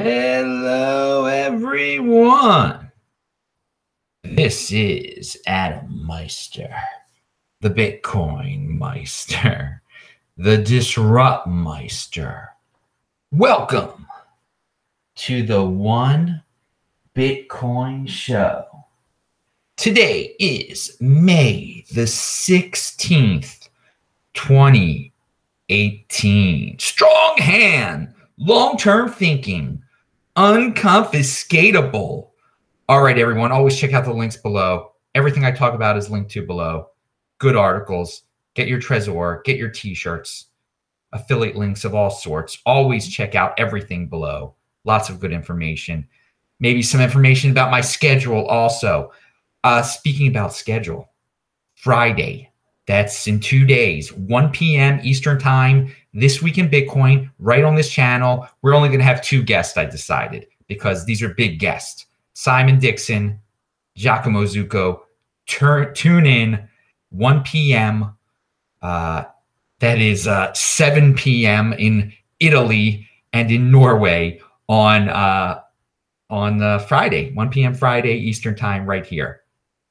Hello, everyone. This is Adam Meister, the Bitcoin Meister, the Disrupt Meister. Welcome to the One Bitcoin Show. Today is May the 16th, 2018. Strong hand, long-term thinking, unconfiscatable. All right, everyone, always check out the links below. Everything I talk about is linked to below. Good articles. Get your Trezor, get your t-shirts, affiliate links of all sorts. Always check out everything below. Lots of good information. Maybe some information about my schedule also. Speaking about schedule, Friday, that's in 2 days, 1 p.m. Eastern time, This Week in Bitcoin, right on this channel. We're only going to have 2 guests, I decided, because these are big guests. Simon Dixon, Giacomo Zucco. Tune in 1 p.m. That is 7 p.m. in Italy and in Norway on Friday, 1 p.m. Friday Eastern time right here.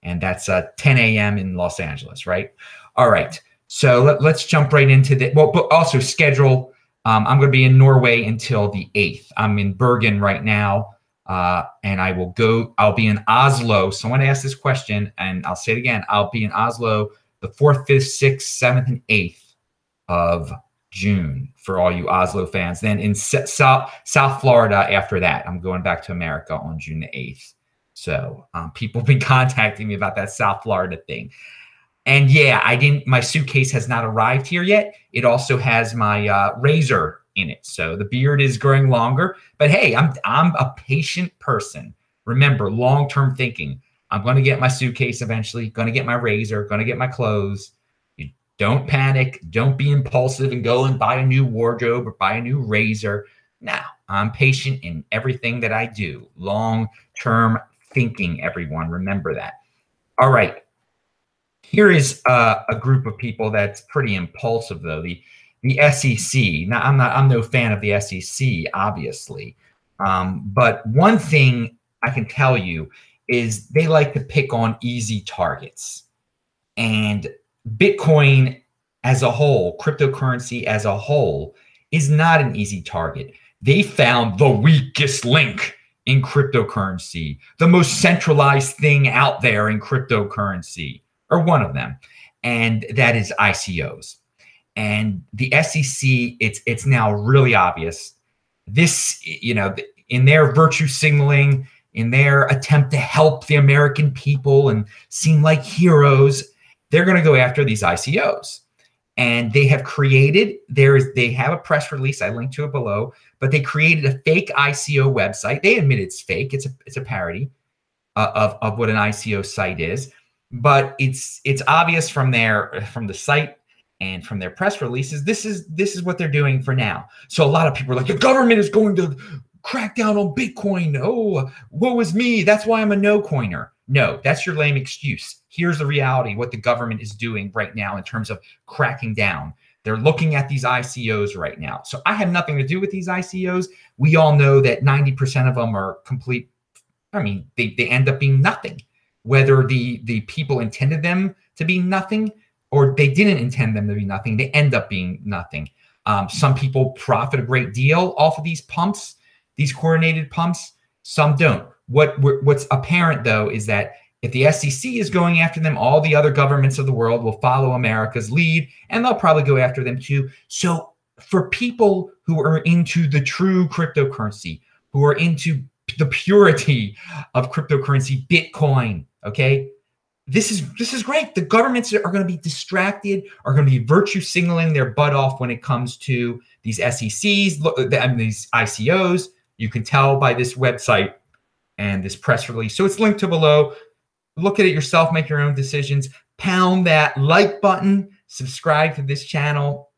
And that's 10 a.m. in Los Angeles, right? All right. So let's jump right into the, well, but also schedule. I'm going to be in Norway until the 8th. I'm in Bergen right now. And I'll be in Oslo. Someone asked this question and I'll say it again. I'll be in Oslo the 4th, 5th, 6th, 7th, and 8th of June for all you Oslo fans. Then in South Florida after that, I'm going back to America on June the 8th. So people have been contacting me about that South Florida thing. And yeah, my suitcase has not arrived here yet. It also has my razor in it. So the beard is growing longer, but hey, I'm a patient person. Remember, long-term thinking. I'm going to get my suitcase eventually, going to get my razor, going to get my clothes. You don't panic. Don't be impulsive and go and buy a new wardrobe or buy a new razor. Now, I'm patient in everything that I do. Long-term thinking, everyone. Remember that. All right. Here is a group of people that's pretty impulsive, though. The SEC. Now, I'm no fan of the SEC, obviously. But one thing I can tell you is they like to pick on easy targets. And Bitcoin as a whole, cryptocurrency as a whole, is not an easy target. They found the weakest link in cryptocurrency, the most centralized thing out there in cryptocurrency, or one of them, and that is ICOs. And the SEC, it's now really obvious. This, in their virtue signaling, in their attempt to help the American people and seem like heroes, they're going to go after these ICOs. And they have created, they have a press release, I linked to it below, but they created a fake ICO website. They admit it's fake. It's a parody of what an ICO site is. But it's obvious from the site and from their press releases, this is what they're doing for now. So a lot of people are like, the government is going to crack down on Bitcoin. Oh, woe is me. That's why I'm a no coiner. No, that's your lame excuse. Here's the reality, what the government is doing right now in terms of cracking down. They're looking at these ICOs right now. So I have nothing to do with these ICOs. We all know that 90% of them are complete. I mean, they end up being nothing. Whether the people intended them to be nothing or they didn't intend them to be nothing, they end up being nothing. Some people profit a great deal off of these pumps, these coordinated pumps. Some don't. What's apparent, though, is that if the SEC is going after them, all the other governments of the world will follow America's lead, and they'll probably go after them too. So for people who are into the true cryptocurrency, who are into the purity of cryptocurrency, Bitcoin, okay, this is great. The governments are going to be distracted, are going to be virtue signaling their butt off when it comes to these SECs, these ICOs. You can tell by this website and this press release. So it's linked to below. Look at it yourself, make your own decisions. Pound that like button, subscribe to this channel,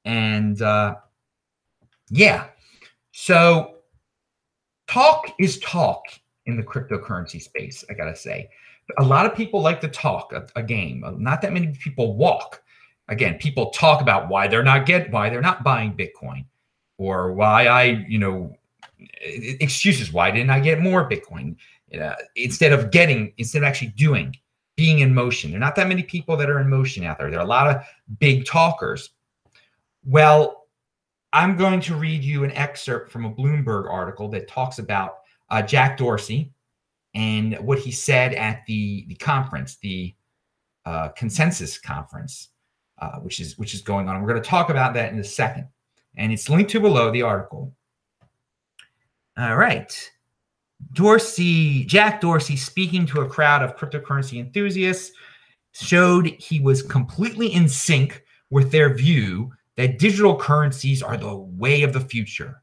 and yeah. So talk is talk in the cryptocurrency space, I gotta say. A lot of people like to talk a game. Not that many people walk. Again, people talk about why they're not buying Bitcoin, or why I excuses. Why didn't I get more Bitcoin? Instead of actually doing, being in motion. There are not that many people that are in motion out there. There are a lot of big talkers. Well, I'm going to read you an excerpt from a Bloomberg article that talks about Jack Dorsey and what he said at the conference, the consensus conference, which is going on. We're going to talk about that in a second, and it's linked to below the article. All right. Jack Dorsey, speaking to a crowd of cryptocurrency enthusiasts, showed he was completely in sync with their view that digital currencies are the way of the future.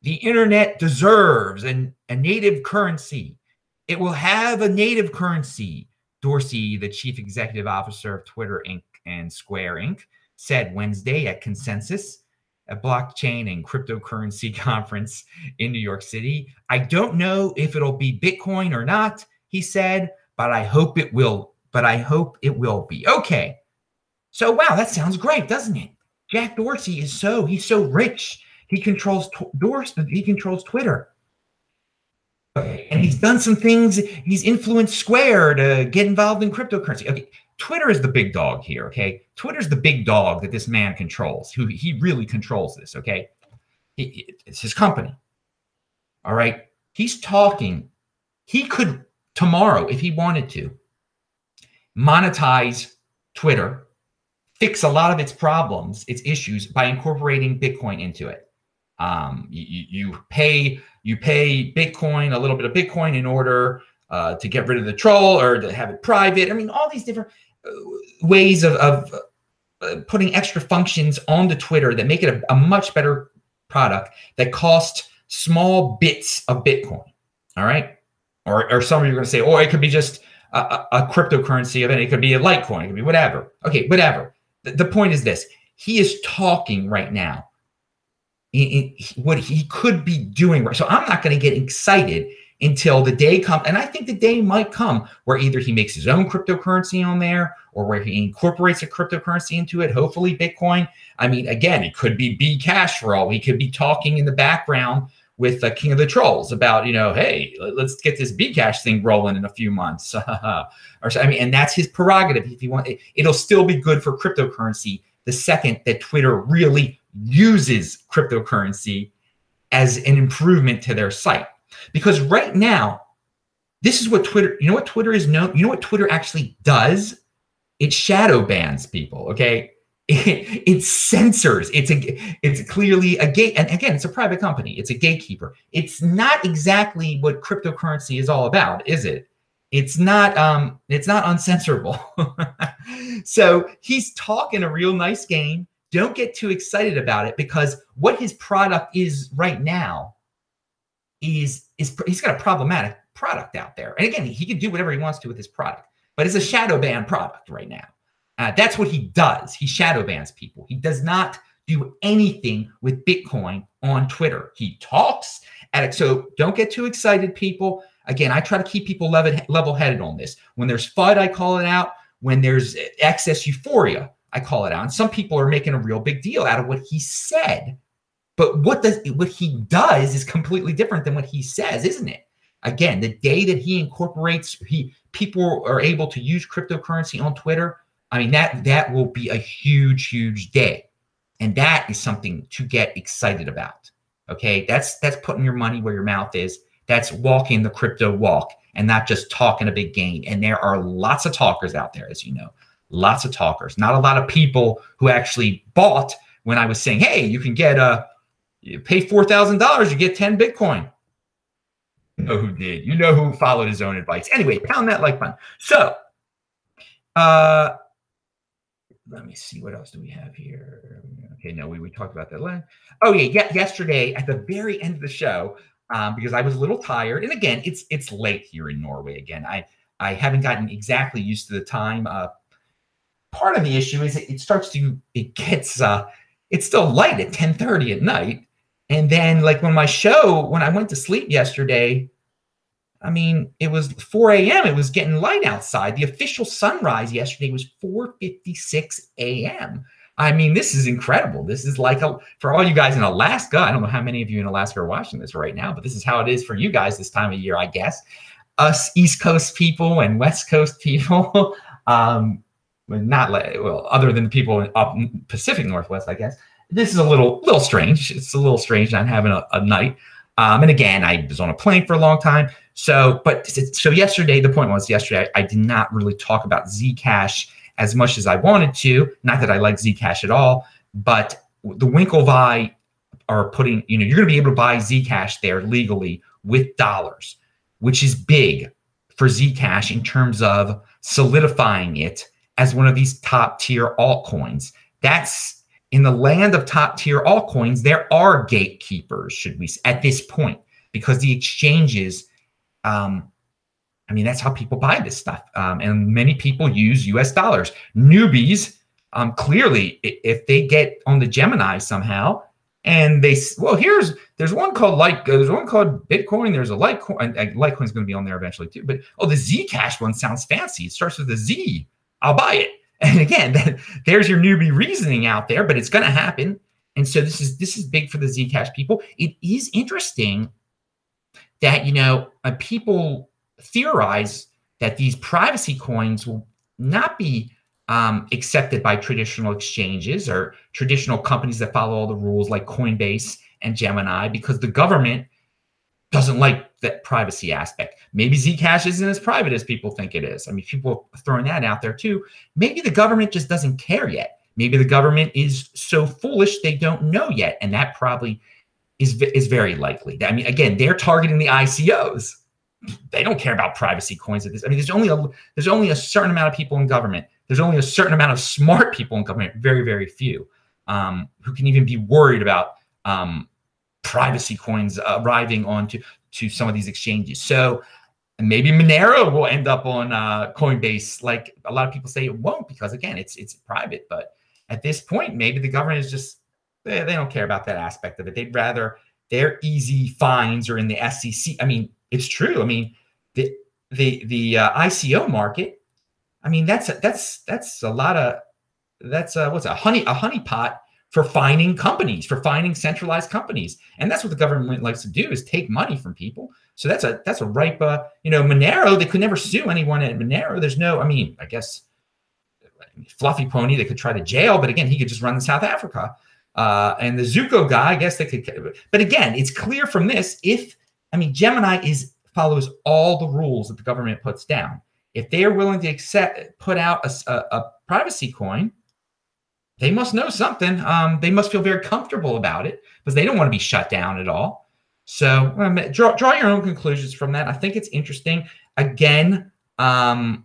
The internet deserves a native currency. It will have a native currency, Dorsey, the chief executive officer of Twitter Inc. and Square Inc., said Wednesday at Consensus, a blockchain and cryptocurrency conference in New York City. I don't know if it'll be Bitcoin or not, he said, but I hope it will. Be. Okay. So, wow, that sounds great, doesn't it? Jack Dorsey he's so rich. He controls Twitter. Okay. And he's done some things. He's influenced Square to get involved in cryptocurrency. Okay. Twitter is the big dog here, okay? Twitter's the big dog that this man controls, who he really controls this, okay? It's his company, all right? He's talking. He could, tomorrow, if he wanted to, monetize Twitter, fix a lot of its problems, its issues, by incorporating Bitcoin into it. You pay Bitcoin, a little bit of Bitcoin, in order to get rid of the troll or to have it private. I mean, all these different ways of putting extra functions onto Twitter that make it a much better product that cost small bits of Bitcoin. All right. Or some of you are going to say, oh, it could be just a cryptocurrency event. It could be a Litecoin. It could be whatever. Okay, whatever. The point is this. He is talking right now what he could be doing. So I'm not going to get excited until the day comes. And I think the day might come where either he makes his own cryptocurrency on there or where he incorporates a cryptocurrency into it, hopefully Bitcoin. I mean, again, it could be B-Cash for all. He could be talking in the background with King of the Trolls about, hey, let's get this B-Cash thing rolling in a few months. And that's his prerogative. If you want, it'll still be good for cryptocurrency the second that Twitter really uses cryptocurrency as an improvement to their site. Because right now, this is what Twitter, what Twitter is known, what Twitter actually does? It shadow bans people, okay? It censors. It's clearly a gate, and again, it's a private company. It's a gatekeeper. It's not exactly what cryptocurrency is all about, is it? It's not uncensorable. So he's talking a real nice game. Don't get too excited about it, because what his product is right now is he's got a problematic product out there. And again, he can do whatever he wants to with his product, but it's a shadow ban product right now. That's what he does. He shadow bans people. He does not do anything with Bitcoin on Twitter. He talks at it. So don't get too excited, people. Again, I try to keep people level-headed on this. When there's FUD, I call it out. When there's excess euphoria, I call it out. And some people are making a real big deal out of what he said. But what he does is completely different than what he says, isn't it? Again, the day that he incorporates, people are able to use cryptocurrency on Twitter. I mean, that will be a huge, huge day. And that is something to get excited about. Okay, that's putting your money where your mouth is. That's walking the crypto walk and not just talking a big game. And there are lots of talkers out there, as you know, lots of talkers. Not a lot of people who actually bought when I was saying, hey, you can get you pay $4,000, you get 10 Bitcoin. You know who did. You know who followed his own advice. Anyway, pound that like button. So, let me see. What else do we have here? Okay, no, we talked about that. Oh, yeah. Yesterday, at the very end of the show, because I was a little tired. And again, it's late here in Norway. Again, I haven't gotten exactly used to the time. Part of the issue is it's still light at 10:30 at night. And then like when I went to sleep yesterday, I mean, it was 4 a.m. It was getting light outside. The official sunrise yesterday was 4:56 a.m. I mean, this is incredible. This is like for all you guys in Alaska. I don't know how many of you in Alaska are watching this right now, but this is how it is for you guys this time of year, I guess. Us East Coast people and West Coast people, not well, other than the people up in Pacific Northwest, I guess. This is a little strange. It's a little strange not having a night. And again, I was on a plane for a long time. So yesterday, the point was yesterday, I did not really talk about Zcash as much as I wanted to. Not that I like Zcash at all, but the Winklevi are putting, you're going to be able to buy Zcash there legally with dollars, which is big for Zcash in terms of solidifying it as one of these top tier altcoins. That's in the land of top tier altcoins. There are gatekeepers, should we, at this point, because the exchanges, I mean, that's how people buy this stuff. And many people use US dollars. Newbies, clearly, if they get on the Gemini somehow, and there's one called Bitcoin. There's a Litecoin. Litecoin's going to be on there eventually too. But the Zcash one sounds fancy. It starts with a Z. I'll buy it. And again, there's your newbie reasoning out there, but it's going to happen. And so this is big for the Zcash people. It is interesting that people theorize that these privacy coins will not be accepted by traditional exchanges or traditional companies that follow all the rules like Coinbase and Gemini, because the government doesn't like that privacy aspect. Maybe Zcash isn't as private as people think it is. I mean, people are throwing that out there too. Maybe the government just doesn't care yet. Maybe the government is so foolish they don't know yet, and that probably is very likely. I mean, again, they're targeting the ICOs. They don't care about privacy coins at this. I mean, there's only a certain amount of people in government. There's only a certain amount of smart people in government, very, very few, who can even be worried about privacy coins arriving onto some of these exchanges. So maybe Monero will end up on Coinbase, like a lot of people say it won't, because again, it's private. But at this point, maybe the government is just, they don't care about that aspect of it. They'd rather their easy fines are in the SEC. I mean, it's true. I mean, the ICO market, I mean, that's a lot of, what's a honeypot for fining companies, for fining centralized companies. And that's what the government likes to do, is take money from people. So that's a ripe, Monero, they could never sue anyone at Monero. There's no, I mean, I guess Fluffy Pony, they could try to jail, but again, he could just run in South Africa. And the Zuko guy, I guess they could, but again, it's clear from this, Gemini follows all the rules that the government puts down. If they are willing to put out a privacy coin, they must know something. They must feel very comfortable about it, because they don't want to be shut down at all. So draw your own conclusions from that. I think it's interesting. Again, and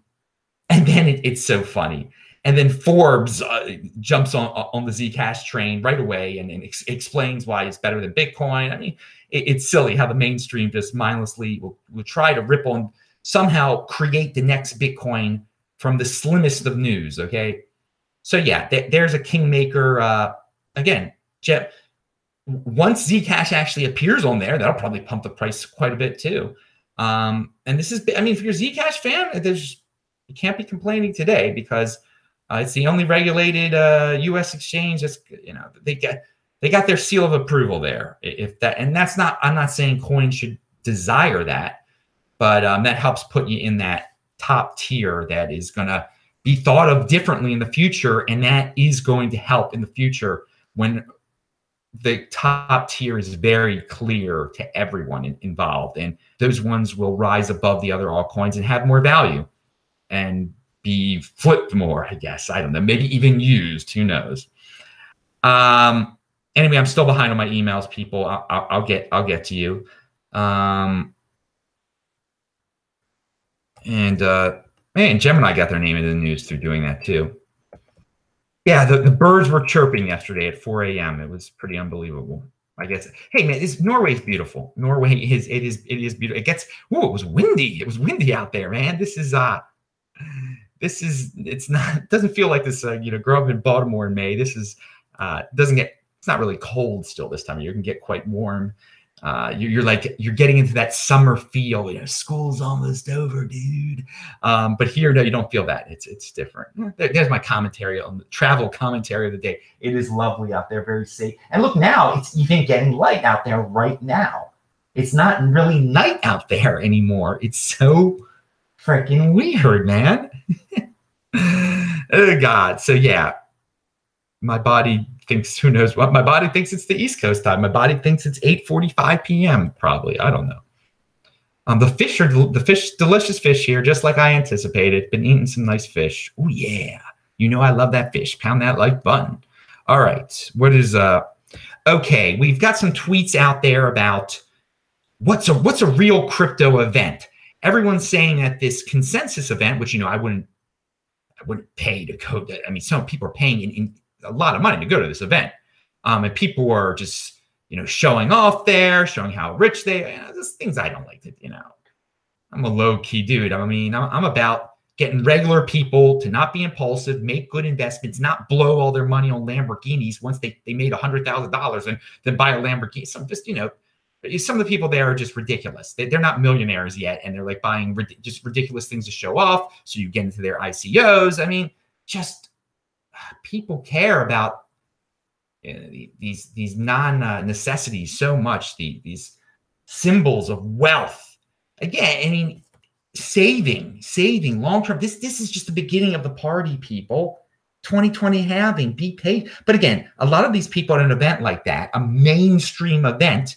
then it's so funny. And then Forbes jumps on the Zcash train right away and explains why it's better than Bitcoin. I mean, it's silly how the mainstream just mindlessly will try to rip on, somehow create the next Bitcoin from the slimmest of news, okay? So yeah, there's a kingmaker. Again, once Zcash actually appears on there, that'll probably pump the price quite a bit too. And this is, I mean, if you're a Zcash fan, you can't be complaining today, because it's the only regulated U.S. exchange. That's, they got their seal of approval there. And that's not, I'm not saying coins should desire that, but that helps put you in that top tier that is going to be thought of differently in the future, and that is going to help in the future when the top tier is very clear to everyone involved, and those ones will rise above the other altcoins and have more value and be flipped more, I guess. I don't know, maybe even used, who knows. Anyway, I'm still behind on my emails, people. I'll get to you. Man, Gemini got their name in the news through doing that too. Yeah, the birds were chirping yesterday at 4 a.m. It was pretty unbelievable. I guess. Hey man, Norway's beautiful. Norway is beautiful. It was windy. It was windy out there, man. It's not, it doesn't feel like this, grow up in Baltimore in May. This is, it's not really cold still this time of year. It can get quite warm. You're getting into that summer feel. School's almost over, dude. But here, no, you don't feel that. It's different. There's my commentary on the travel commentary of the day. It is lovely out there, very safe. And look, now it's even getting light out there right now. It's not really night out there anymore. It's so freaking weird, man. Oh God. So yeah, my body thinks, who knows what? My body thinks it's the East Coast time. My body thinks it's 8:45 p.m. probably. I don't know. The fish, delicious fish here, just like I anticipated. Been eating some nice fish. Oh yeah, I love that fish. Pound that like button. All right, what is okay? We've got some tweets out there about what's a real crypto event. Everyone's saying at this consensus event, which I wouldn't pay to go. Some people are paying in a lot of money to go to this event. And people are just, showing off there, showing how rich they are. There's things I don't like to, I'm a low key dude. I'm about getting regular people to not be impulsive, make good investments, not blow all their money on Lamborghinis once they made $100,000 and then buy a Lamborghini. Some just, some of the people there are just ridiculous. They're not millionaires yet. And they're like buying just ridiculous things to show off. So you get into their ICOs. Just people care about these non-necessities so much, these symbols of wealth. Again, saving long-term. This is just the beginning of the party, people. 2020 halving, be paid. But again, a lot of these people at an event like that, a mainstream event,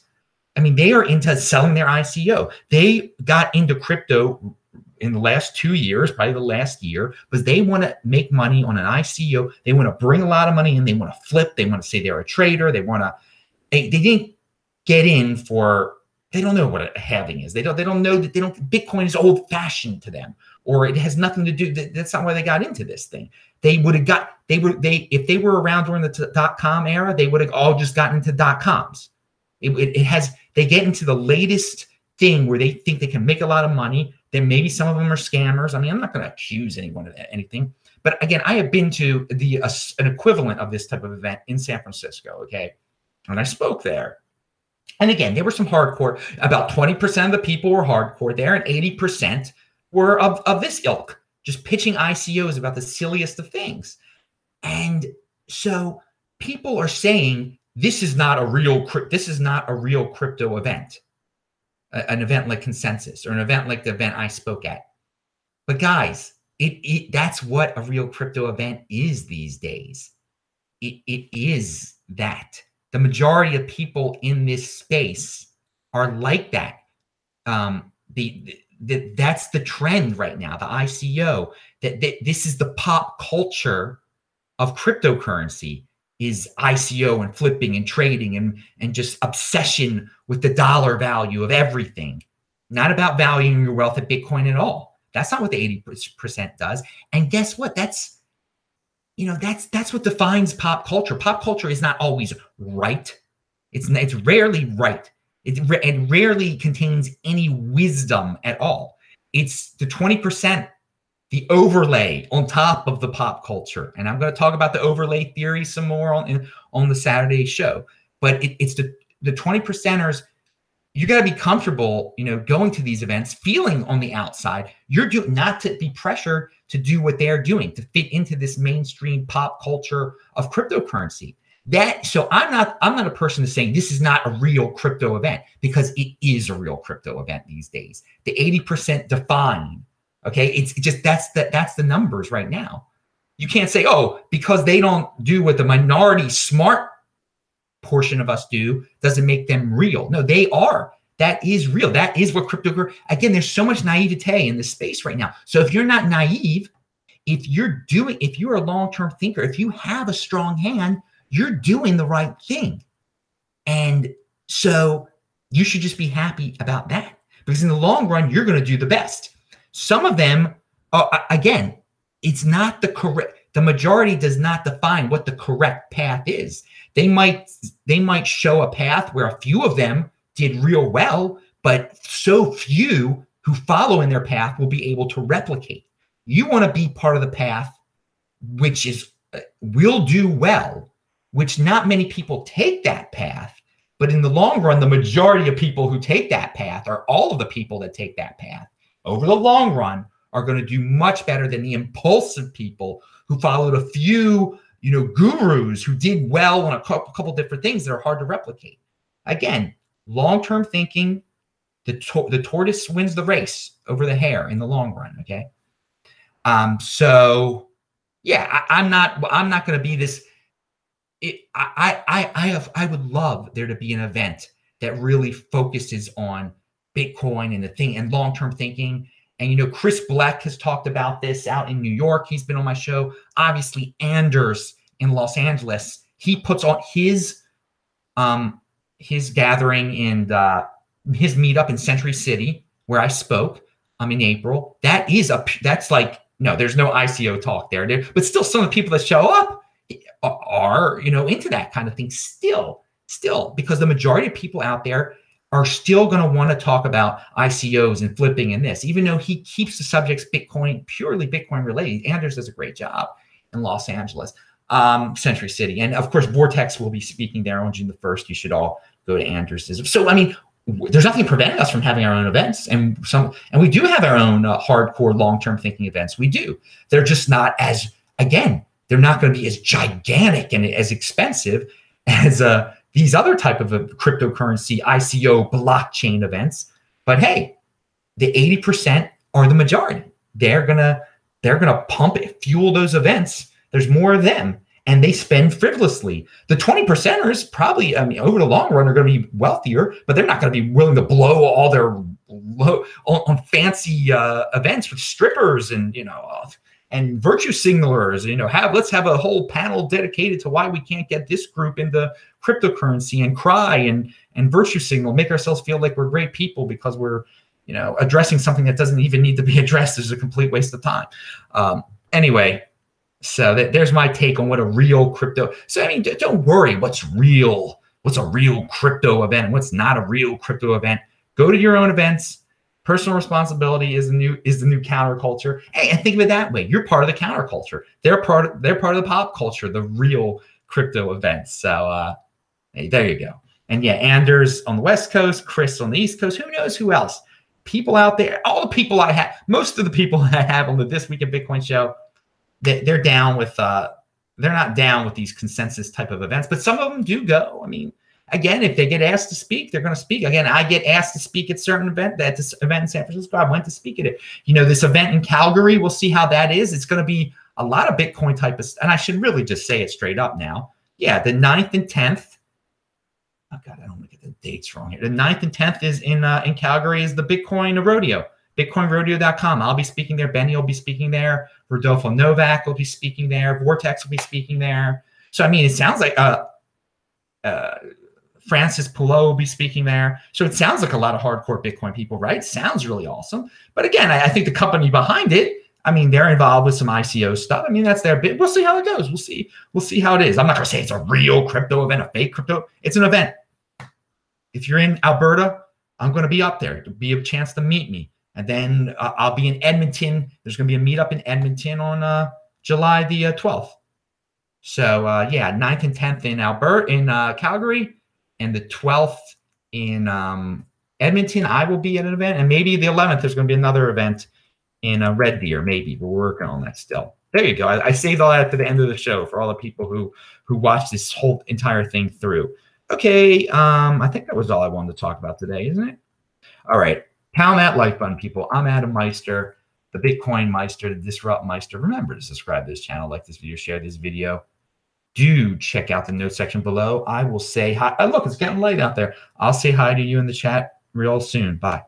they are into selling their ICO. They got into crypto in the last 2 years, probably the last year, because they want to make money on an ICO. They want to bring a lot of money in. They want to flip. They want to say they're a trader. They didn't get in for, they don't know what a halving is. They don't know that Bitcoin is old fashioned to them, or it has nothing to do. That's not why they got into this thing. If they were around during the .com era, they would have all just gotten into .coms. They get into the latest thing where they think they can make a lot of money. Then maybe some of them are scammers. I'm not going to accuse anyone of anything. But again, I have been to an equivalent of this type of event in San Francisco, okay? And I spoke there. And again, there were some hardcore, about 20% of the people were hardcore there, and 80% were of this ilk, just pitching ICOs about the silliest of things. And so people are saying this is not a real crypto event. An event like Consensus or an event like the event I spoke at. But guys, that's what a real crypto event is these days. It is that. The majority of people in this space are like that. That's the trend right now, the ICO. That this is the pop culture of cryptocurrency. Is ICO and flipping and trading and just obsession with the dollar value of everything. Not about valuing your wealth at Bitcoin at all. That's not what the 80% does. And guess what? That's what defines pop culture. Pop culture is not always right. It's rarely right. It rarely contains any wisdom at all. It's the 20%. The overlay on top of the pop culture. And I'm going to talk about the overlay theory some more on the Saturday show. But it's the 20%ers. You got to be comfortable, going to these events, feeling on the outside. You're not to be pressured to do what they're doing, to fit into this mainstream pop culture of cryptocurrency. So I'm not a person that's saying this is not a real crypto event, because it is a real crypto event these days. The 80% define. Okay, it's just that's the numbers right now. You can't say, because they don't do what the minority smart portion of us do, doesn't make them real. No, they are. That is real. That is what crypto. Again, there's so much naivete in this space right now. So if you're not naive, if you're a long-term thinker, if you have a strong hand, you're doing the right thing. And so you should just be happy about that, because in the long run, you're going to do the best. Some of them, again, it's not the correct. The majority does not define what the correct path is. They might show a path where a few of them did real well, but so few who follow in their path will be able to replicate. You want to be part of the path which will do well, which not many people take that path. But in the long run, the majority of people who take that path, or all of the people that take that path over the long run, are going to do much better than the impulsive people who followed a few, gurus who did well on a couple different things that are hard to replicate. Again, long-term thinking, the tortoise wins the race over the hare in the long run. Okay. So yeah, I'm not going to be this. I would love there to be an event that really focuses on Bitcoin and the thing and long-term thinking. And, Chris Black has talked about this out in New York. He's been on my show. Obviously, Anders in Los Angeles, he puts on his gathering and his meetup in Century City, where I spoke in April. That's like, no, there's no ICO talk there. But still, some of the people that show up are, into that kind of thing still, because the majority of people out there are still going to want to talk about ICOs and flipping and this, even though he keeps the subjects purely Bitcoin related. Anders does a great job in Los Angeles, Century City. And of course, Vortex will be speaking there on June the 1st. You should all go to Anders'. So, there's nothing preventing us from having our own events, and we do have our own hardcore long-term thinking events. We do. They're just not they're not going to be as gigantic and as expensive as these other type of cryptocurrency ICO blockchain events. But hey, the 80% are the majority. They're gonna fuel those events. There's more of them, and they spend frivolously. The 20%ers probably, over the long run, are going to be wealthier, but they're not going to be willing to blow all their on fancy events with strippers and virtue signalers. Let's have a whole panel dedicated to why we can't get this group into cryptocurrency and cry and virtue signal, make ourselves feel like we're great people because we're addressing something that doesn't even need to be addressed. Is a complete waste of time. Anyway. So there's my take on what a real crypto. So don't worry, what's a real crypto event and what's not a real crypto event. Go to your own events. Personal responsibility is the new counterculture. Hey, and think of it that way. You're part of the counterculture. They're part of the pop culture, the real crypto events. So hey, there you go. And yeah, Anders on the West Coast, Chris on the East Coast. Who knows who else? People out there, most of the people I have on the This Week in Bitcoin show, they're down with they're not down with these consensus type of events, but some of them do go. Again, if they get asked to speak, they're going to speak. Again, I get asked to speak at certain event. At this event in San Francisco, I went to speak at it. This event in Calgary, we'll see how that is. It's going to be a lot of Bitcoin type of, and I should really just say it straight up now. Yeah, the 9th and 10th. Oh God, I don't want to get the dates wrong here. The 9th and 10th is in Calgary is the Bitcoin Rodeo. BitcoinRodeo.com. I'll be speaking there. Benny will be speaking there. Rodolfo Novak will be speaking there. Vortex will be speaking there. So, it sounds like Francis Pillow will be speaking there. So it sounds like a lot of hardcore Bitcoin people, right? Sounds really awesome. But again, I think the company behind it, they're involved with some ICO stuff. That's their bit. We'll see how it goes. We'll see how it is. I'm not going to say it's a real crypto event, a fake crypto. It's an event. If you're in Alberta, I'm going to be up there. It'll be a chance to meet me. And then I'll be in Edmonton. There's going to be a meetup in Edmonton on July the 12th. So, 9th and 10th in Calgary, and the 12th in Edmonton. I will be at an event, and maybe the 11th there's going to be another event in Red Deer. Maybe we're working on that still. There you go. I saved all that to the end of the show for all the people who watch this whole entire thing through. Okay, I think that was all I wanted to talk about today, isn't it? All right. Pound that like button, people. I'm Adam Meister, the Bitcoin Meister, the Disrupt Meister. Remember to subscribe to this channel, like this video, share this video. Do check out the notes section below. I will say hi. Oh, look, it's getting light out there. I'll say hi to you in the chat real soon. Bye.